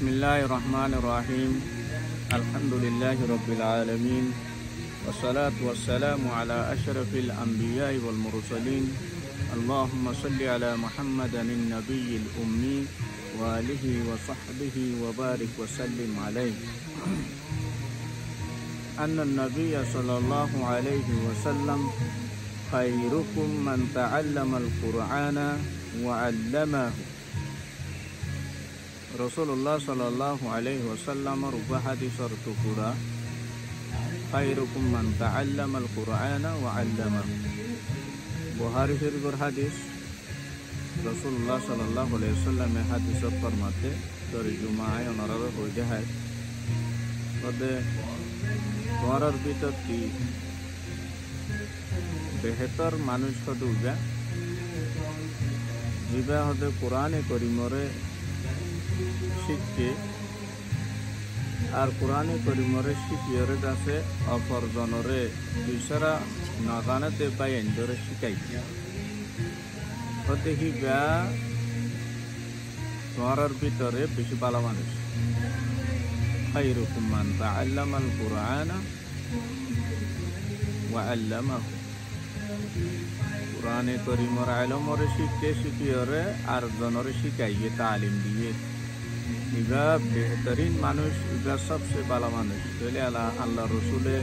Bismillahirrahmanirrahim. Alhamdulillahi Rabbil Alamin. Wassalatu wassalamu ala ashrafil anbiya'i wal mursalin. Allahumma salli ala Muhammadin nabiyyil ummi wa alihi wa sahbihi wa barik wa sallim alayhi. Anna an-nabiyya sallallahu alayhi wa sallam khairukum man ta'allama al-Qur'ana wa 'allamahu. Rasulullah sallallahu alaihi wasallam rubah hadis artuqura khairukum man ta'allama al-Qur'ana wa 'allamahu. Bukhari शरीफ hadis Rasulullah sallallahu alaihi wasallam hadis फरमाते तर्जुमा है ओनरा हो जाए तदे তোমার ভিতর কি বেহতর মানুষ হদুগা জিবা হদে কোরআনে করিমরে শিখে আর কোরআনে করিমরে শিখিয়রে কাছে অপরজনরে দুসরা নাগানাতে পাই এন্ডরে শিখাই হতে হিবা তোমার ভিতরে বেশি ভালো মানুষ খায়রুকুম মান তাআল্লামাল কুরআনা ওয়া আল্লামাহু কোরআনে করিমর ইলমরে শিখিয়রে আর জনরে শিখাইয়ে তালিম দিয়ে ইবা বেহতরিন মানুষ ইবা সবচেয়ে ভালো মানুষ তাহলে আল্লাহ রসুলে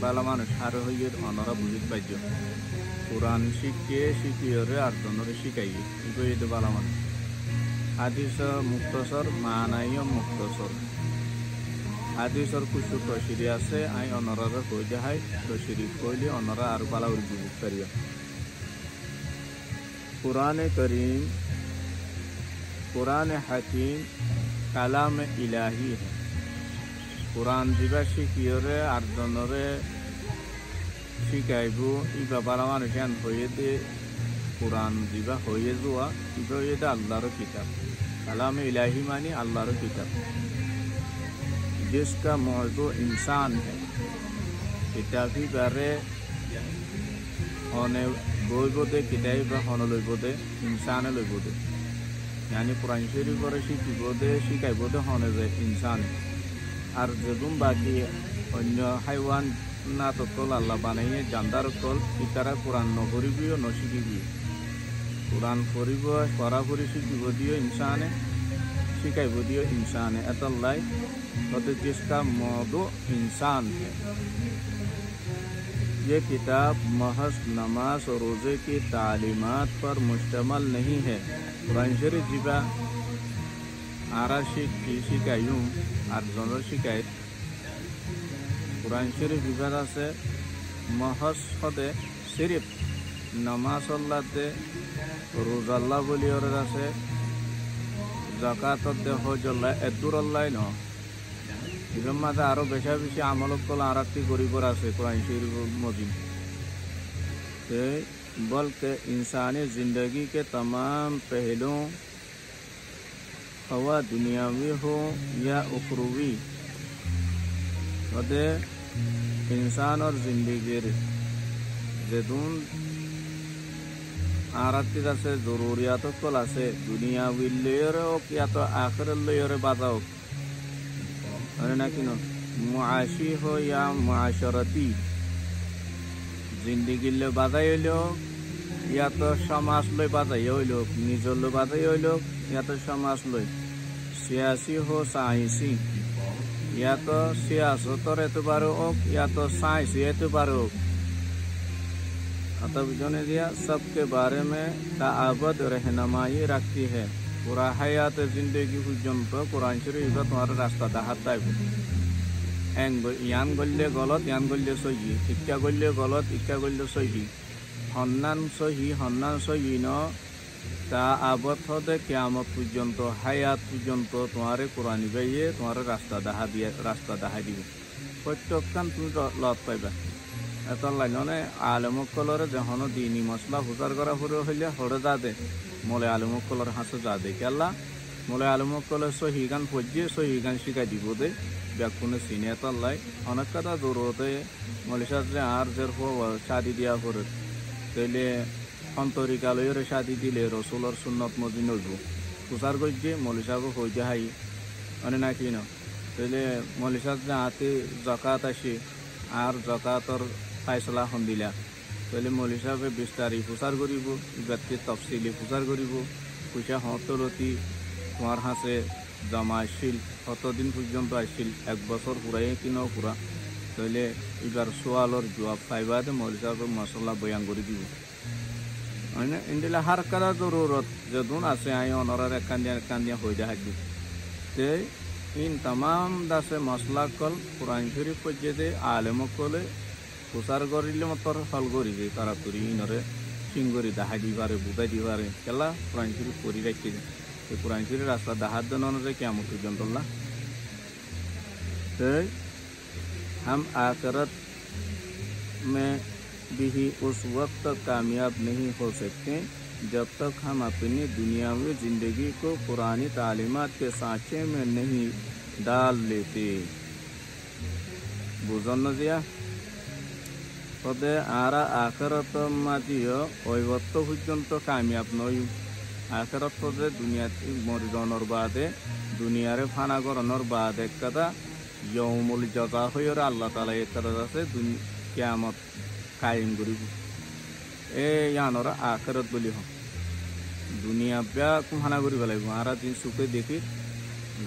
ভালো মানুষ আর হইয়ে অনরা বুঝিত পাইজ কোরআন শিখিয়রে আর জনরে শিখাইয়ে ইবা এতে ভালো মানুষ হাদিস মুক্তসর মানাইয় মুক্তসর হাদিসর কিছু তশিরি আছে আই অনরার হয়ে যায় তশিরি কইলে অনরা আর ভালো বুঝিত পারিও कुरान करीम कुरान हकीम कलाम इलाही है कुरान जिबा शिकियरे आर्दनरे शिकाइबो इबा बालामान ज्ञान होये दे कुरान जिबा होये जुआ इबा ये दे अल्लाहर किताब कलाम इलाही मानी अल्लाहर किताब जिसका मौजू इंसान है किताबी बारे होने বইবোধে কিতাব হনলৈবোধে ইনসানে লইবোধে यानी कुरान शरीफ पर শিকিবোধে শিকাইবোধে হনে যে ইনসান আর যেগুম বাকি অন্য হাইওয়ান না তকল আল্লাহ বানাইয়ে জান্দার কল ইতারা কুরআন নপড়িবিও নশিকিবি কুরআন পড়িব পড়াপড়ি শিকিব দিও ইনসানে শিকাইব দিও ইনসানে এতলাই ততে जिसका मौजू इंसान है ये किताब महज नमाज और रोज़े की तालीमात पर मुश्तमल नहीं है कुरान शरीफ जिबा आराशिक की शिकायूं आर्जनर शिकायत कुरान शरीफ जिबा से महज हदे सिर्फ नमाज अल्लाह दे रोज़ अल्लाह बोली और से जाकात दे हज अल्लाह एदुर अल्लाह न इधर माता आरो बेशा बेशी आमलों को लाराती गोरी पर आसे कुरान शरीफ मौजूद है बल्कि इंसानी ज़िंदगी के तमाम पहलुओं हवा दुनियावी हो या उखरुवी वदे इंसान और ज़िंदगी जदून आराती से ज़रूरियातों को लासे दुनियावी लेयर हो या तो आखिर लेयर बाधा हो अरे ना किनो मुआशी हो या मुआशरती जिंदगी ले बाधाई लो या तो समाज लो बाधाई लो निजर लो बाधाई लो या तो समाज लो सियासी हो साइंसी या तो सियासतर एतबार हो या तो साइंस एतबार हो अतः जोने दिया सबके बारे में ताबद रहनुमाई रखती है पूरा हयात जिंदगी पर्यন্ত कुरान शरीफ तुम्हारा रास्ता दाहाताय यान गल्ले गलत यान गल्ले सही इक्का गल्ले गलत इक्का गल्ले सही हन्नान सही न ता आबद हदे कियामत पर्यন্ত हयात पर्यন্ত तुम्हारे कुरान बाइये तुम्हारा रास्ता दाहा दिबे प्रत्येकखान तुम लत पाइबा एत लाइने आलमकलर जहन दिनी मसला हुजार करा हইলে हरे जादे मोले आलमकलर हासो जादे केला मोले आलमकलर सही गान फज्जे सही गान शिखाई दिबो दे ব্যাকুনে সিনে তল্লাই অনেক কথা জরুরতে মলিশার যে আর জের হো শাদি দিয়া হরে তাইলে অন্তরিকালয়ের শাদি দিলে রসুলর সুন্নত মদিন হইব প্রচার করছে মলিশাকে হইতে হাই মানে না কি ন তাহলে মলিসাত যাহাতে জকাত আসি আর জকাতর ফাইসলা সন্দিলা তাহলে মলি সাহেবে 20 তারিখ প্রচার করিব ব্যক্তি তফসিলি প্রচার করিব পয়সা হতলতি তোমার হাসে জমা আসছিল কতদিন পর্যন্ত আসছিল 1 বছর পুরাই কিনো পুরা তাহলে এবার সোয়ালর জবাব পাইবাদে মলি সাহেব মশলা বয়ান করে দিব মানে ইন্দিলা হার কারা জরুরত যদুন আছে আই অনরার কান্দিয়া হয়ে যায় হাজি তে ইন तमाम দাসে মশলা কল কোরআন শরীফ পর্যতে আলেম কলে প্রচার করিলে মতর হল করি যে তারা তুরি ইনরে সিঙ্গরি দাহাই দিবারে বুঝাই দিবারে কেলা কোরআন শরীফ করি রাখি এই কোরআন শরীফ রাস্তা দাহার জন্য অনুযায়ী কেমন পর্যন্ত हम आखिरत में भी उस वक्त तक कामयाब नहीं हो सकते जब तक हम अपनी दुनियावी ज़िंदगी को पुरानी तालीमात के सांचे में नहीं डाल लेते बुझन नजिया तदे आरा आखिरत मादियो ओयवत्त पर्यন্ত कामयाब नई आखिरत तदे दुनिया मरिजनर बादे दुनियारे फाना करनर बाद एक कदा यौमुल जजा हयर आल्लाह ताला एक कदा আছে কিয়ামত কায়েম করিব এ ইয়ানরা আখিরাত বলি হ দুনিয়া ব্য়া কুহানা করিব লাগিব আরা দিন সুখে দেখি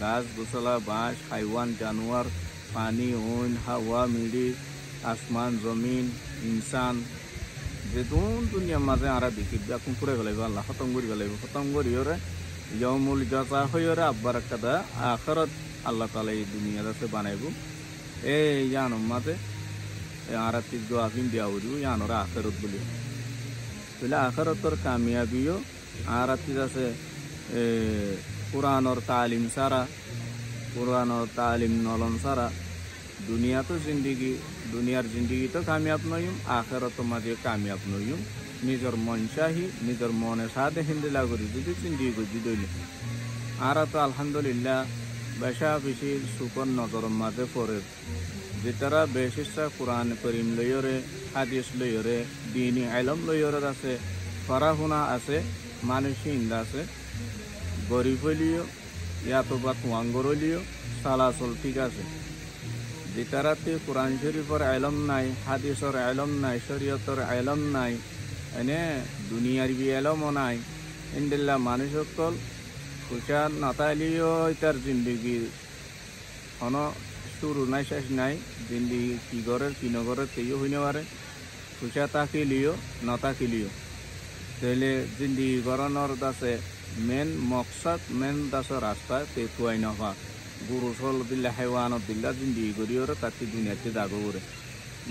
গাছ গোছলা বাঁশ হাইওয়ান জানোয়ার পানি ওন হাওয়া মিডি আসমান জমিন ইনসান যেদুন দুনিয়ার মাঝে আরা দেখি ব্য়া কুম পুরে লাগিব আল্লাহ খতম করিব লাগিব খতম করিওরে यौमुल जजा हयर আব্বার কাদা আখিরাত আল্লাহ তাআলা এই দুনিয়ার আছে বানাইব এ ইয়ান মাঝে আরাতি জোয়াবিন দিয়া হইব ইয়ানরা আখিরাত বলি তাহলে আখিরাতর কামিয়াবিও আরাতি আছে কোরআনর তালিম সারা কোরআনর তালিম নলন সারা দুনিয়া তো জিন্দগি দুনিয়ার জিন্দগি তো কামিয়াব নইম আখিরাত মাঝে কামিয়াব নইম নিজের মন চাহি নিজের মনে সাথে হিন্দিলা করি যদি জিন্দগি গজি দইল আরা তো আলহামদুলিল্লাহ বেশা বেশি সুকর নজর মাঝে পড়ে যেটারা বেশিসা কোরআন করিম লইরে হাদিস লইরে দিনী ইলম লইরে আছে পড়াশোনা আছে মানসিক ইন্দা আছে গরিব হইলিও ইয়াতো বা কুয়াঙ্গর হইলিও সালাসল ঠিক আছে যেটারাতে কোরআন শরীফের ইলম নাই হাদিসের ইলম নাই শরীয়তের ইলম নাই এনে দুনিয়ার বি ইলমও নাই ইনদিল্লা মানুষ সকল খুশার নাতালিও তার জিন্দগি হন শুরু নাই শেষ নাই জিন্দগি কি ঘরের কি নগরের তেও হইনে পারে খুশা তাকিলিও নতাকিলিও তাহলে জিন্দগি গড়ানোর দাসে মেন মকসাদ মেন দাসের রাস্তা তে তুয়াই নভা গুরু সল দিল্লা হেওয়ানত দিল্লা জিন্দগি গড়িওরে তাকে দুনিয়াতে দাগো করে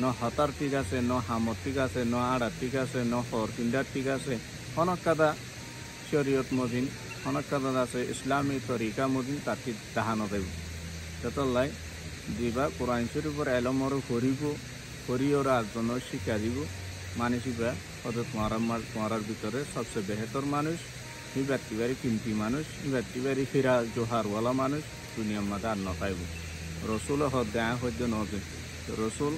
ন হতার ঠিক আছে ন হামত ঠিক আছে ন আড়ার ঠিক আছে ন হর তিনটার ঠিক আছে অনেক কাদা শরীয়ত মদিন অনেক কাদা আছে ইসলামী তরিকা মদিন তাকে দাহানো দেব সেতলাই দিবা কোরআন শরীফের এলমর করিব করিওর একজন শিক্ষা দিব মানসিকরা হয়তো তোমার ভিতরে সবচেয়ে বেহতর মানুষ এই ব্যক্তিবারই কিমতি মানুষ এই ব্যক্তিবারই ফিরা জোহারওয়ালা মানুষ দুনিয়ার মাঝে আর নপাইব রসুল হদ্যা হদ্য নজে রসুল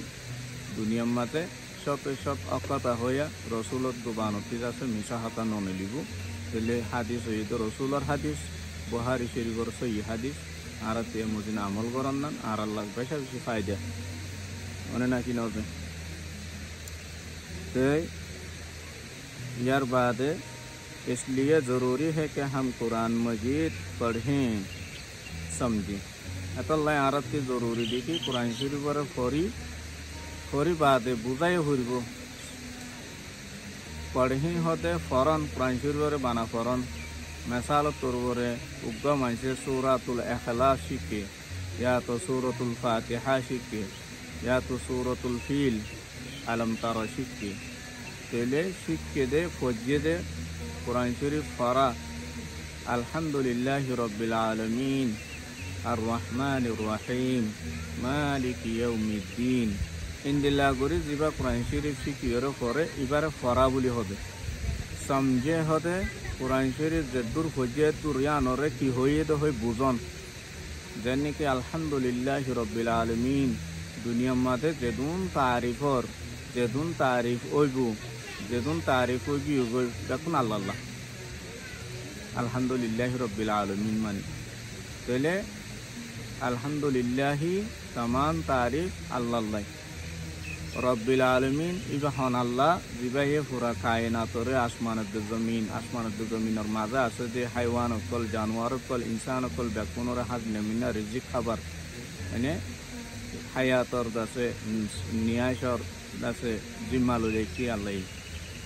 দুনিয়ার মাঝে সব অকথা হইয়া রসুলত দোবানতি আছে মিশা হাতা ননিলিব তাহলে হাদিস হইতো রসুলর হাদিস বুখারী শরীফের সহি হাদিস আর তে মদিন আমল করান না আর আল্লাহ বেশা বেশি ফায়দা মানে নাকি নজে तो यार बाद इसलिए ज़रूरी है कि हम कुरान मजीद पढ़ें समझें अतल्ला आरत की ज़रूरी देखी कुरान शरीफ पर फौरी बात बुझाई हुई पढ़ें होते फ़ौरन कुरान शरीफ पर बाना फ़ौरन मिसाल तौर पर उग्गा मनसे सूरतुल इखलास सीखे या तो सूरतुल फातिहा सीखे या तो सूरतुल फील अलम तारा शिक्के तेले शिक्के दे फौजे दे कुरान शरीफ फरा अल्हम्दुलिल्लाहि रब्बिल आलमीन अर्रहमानिर रहीम मालिकी यौमिद्दीन इंदिल्ला गुरी जिबा कुरान शरीफ शिकियर फरे इबार फरा बोली होदे समझे होदे कुरान शरीफ जद्दुर फौजे तुरियानरे की होये तो होय बुझन जन्ने के अल्हम्दुलिल्लाहि रब्बिल आलमीन दुनिया माते जेदुन तारीफ ओइबु जेदुन तारीफ ओइबि देखुन अल्लाह अल्हम्दुलिल्लाहि रब्बिल आलमीन माने तेले আলহামদুলিল্লাহি তামাম তারিফ আল্লাহ রব্বিল আলমিন ইবা হন আল্লাহ জিবাইয়ে পুরা কায়নাতরে আসমানত জমিনের মাঝে আছে যে হাইওয়ান অকল জানোয়ার অকল ইনসান অকল ব্যাকুনর হাজ নেমিনা রিজিক খাবার মানে হায়াতর দাসে নিয়াসর দাসে জিম্মা লইলেকি আল্লাহ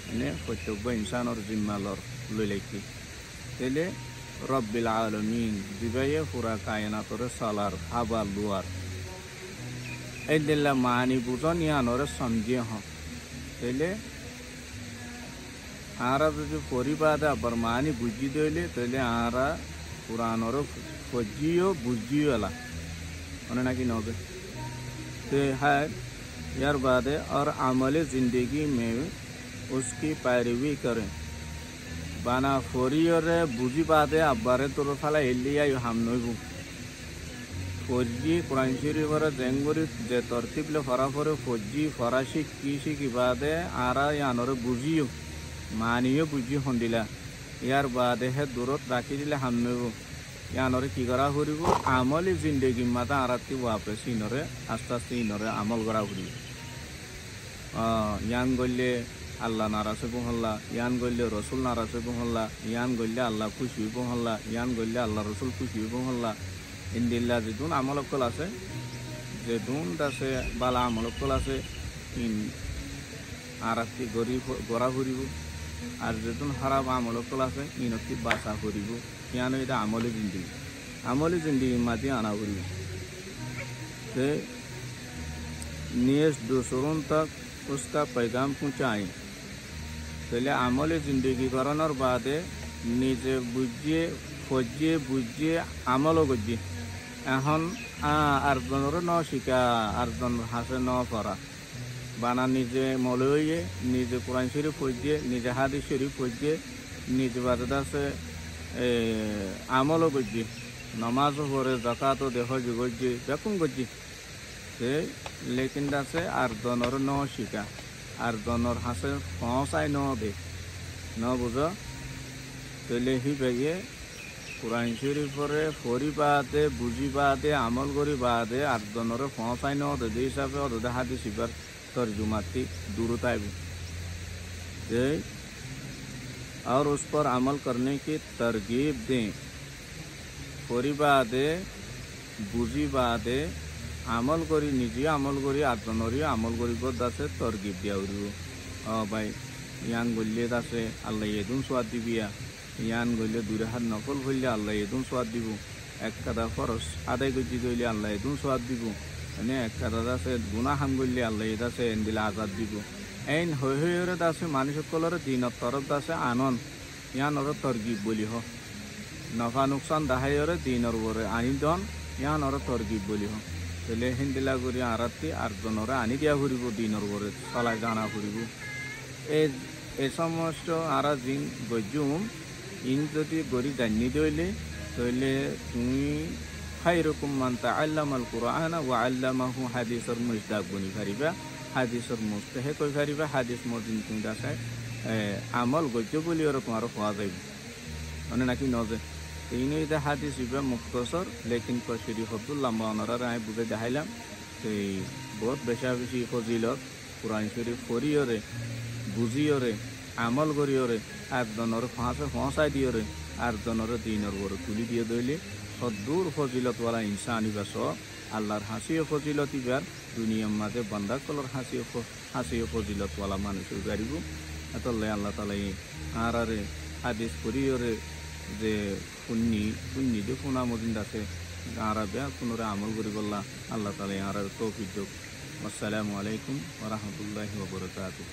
মানে প্রত্যেক ইনসানর জিম্মালর লইলেকি তাইলে রব্বিল আলমিন জিবাইয়ে পুরা কায়নাতরে সালার হাবার লুয়ার এই দিল্লা মানি বুঝন ইয়ানরে সমঝে হন তাইলে আরা যদি পরিবাদে আবার মানি বুঝি দইলে তাইলে আরা পুরানর ফজিও বুঝিও এলা মানে নাকি নবে तो है यार बाद है और अमल ज़िंदगी में उसकी पैरवी करें बाना फोरी और बुझी बात है अब्बारे तो फाला एलिया यो हम नोबू फोजी कुरान शरीफ और जेंगुरी जे तरतीब ले फराफरे फोजी फराशी की बात है आरा यानर बुझियो मानियो बुझी होंदिला यार बाद है दूरत राखी दिले हम नोबू ইয়ানরে কি করা করিব আমলি জিন্দগি মাতা আরাতি ওয়াপেস ইনরে আস্তে আস্তে ইনরে আমল করা করিব ইয়ান গল্লে আল্লাহ নারাজে বহল্লা ইয়ান গল্লে রসুল নারাজে বহল্লা ইয়ান গল্লে আল্লাহ খুশি বহল্লা ইয়ান গল্লে আল্লাহ রসুল খুশি বহল্লা ইন্দিল্লা যেদুন আমলকল আছে যেদুন দাসে বালা আমলকল আছে ইন আরাতি গড়া করিব আর যেদুন খারাপ আমলকল আছে ইনতি বাসা করিব यानो इधर आमोली जिंदगी माती आना करी से नियस दूसरों तक उसका पैगाम पहुँचाएं पहले आमोली जिंदगी करानर बाद निजे बुझिए खोजिए बुझिए আমলও করছি এখন আরেকজনেরও ন শিকা আরেকজন হাসে ন পড়া বানা নিজে মলইয়ে নিজে কোরআন শরীফ পড়িয়ে নিজে হাদিস শরীফ পড়িয়ে নিজে বাজাদ আছে আমলও করছি নমাজও পড়ে জাকাতও দেহ করছি বেকুম করছি সে লেকিন আছে আর জনের ন শিকা আর জনের হাসে পৌঁছাই ন দে ন বুঝ তৈলে হি বেগে কোরআন শরীফরে ফরিবাদে বুঝিবাদে আমল করিবাদে আর জনের পৌঁছাই ন দে হিসাবে অদে হাদিস ইবার তর্জুমাতি দূরতাইব और उस पर अमल करने की तरगीब दें फरिबादे बुझिबादे আমল করি নিজে আমল করি আটজনরই আমল করিব দাসে তরগিব দিয়া উড়িব ভাই ইয়ান গল্লে দাসে আল্লাহ এদুন সোয়াদ দিবিয়া ইয়ান গল্লে দূরে হাত নকল হইলে আল্লাহ এদুন সোয়াদ দিব এক কাদা ফরস আদায় গজি দইলে আল্লাহ এদুন সোয়াদ দিব মানে এক কাদা দাসে গুণা হাম গল্লে আল্লাহ এ দাসে এন্দিলে আজাদ দিব এইন হইরে দাসে মানুষ সকলের দিনত তরফ দাসে আনন্দ ইয়ানর তরগিব বলি হ নফা নুকসান দাহাইরে দিনর ওরে আনি দন ইয়ানর তরগিব বলি হ তাহলে হিন্দিলা করি আরাতি আটজনরে আনি দিয়া ফুরিব দিনর ওরে চলাই জানা ফুরিব এই সমস্ত আরা জিন গজুম ইন যদি গড়ি জানি দইলে তাহলে তুমি খাইরকুম মান তাআল্লামাল কুরআনা ওয়া আল্লামাহু হাদিসের মুজদাক বনি পারিবা হাদিসের মুস্তাহে কই পারিবা হাদিস মদিন তুমি দাসায় আমল গজ্য বলি ওরা তোমার পাওয়া যাইব মানে নাকি নজে ইনি এটা হাদিস ইবা মুক্তসর লেকিন কশরি হবদুল্লাহ মাওনারা রায় বুঝে দেখাইলাম সেই বহুত বেশি ফজিলত কোরআন শরীফ পড়িওরে বুঝিওরে আমল করিওরে একজনের পৌঁছাই দিওরে একজনের দিনের বড় তুলি দিয়ে দইলে সদ্দূর ফজিলতওয়ালা ইনসান ইবা সব আল্লাহর হাসিও ফজিলত ইবার দুনিয়ার মাঝে বান্দা কলর হাসিও ফজিলতওয়ালা মানুষ গাড়িব এতলে আল্লাহ তালা আর আরে হাদিস পড়িওরে যে পুণ্যি যে পুনা মদিন আছে আর বেয়া পুনরে আমল করি বললা আল্লাহ তালা আর তৌফিক যোগ আসসালামু আলাইকুম ওয়া রাহমাতুল্লাহি ওয়া বারাকাতুহু।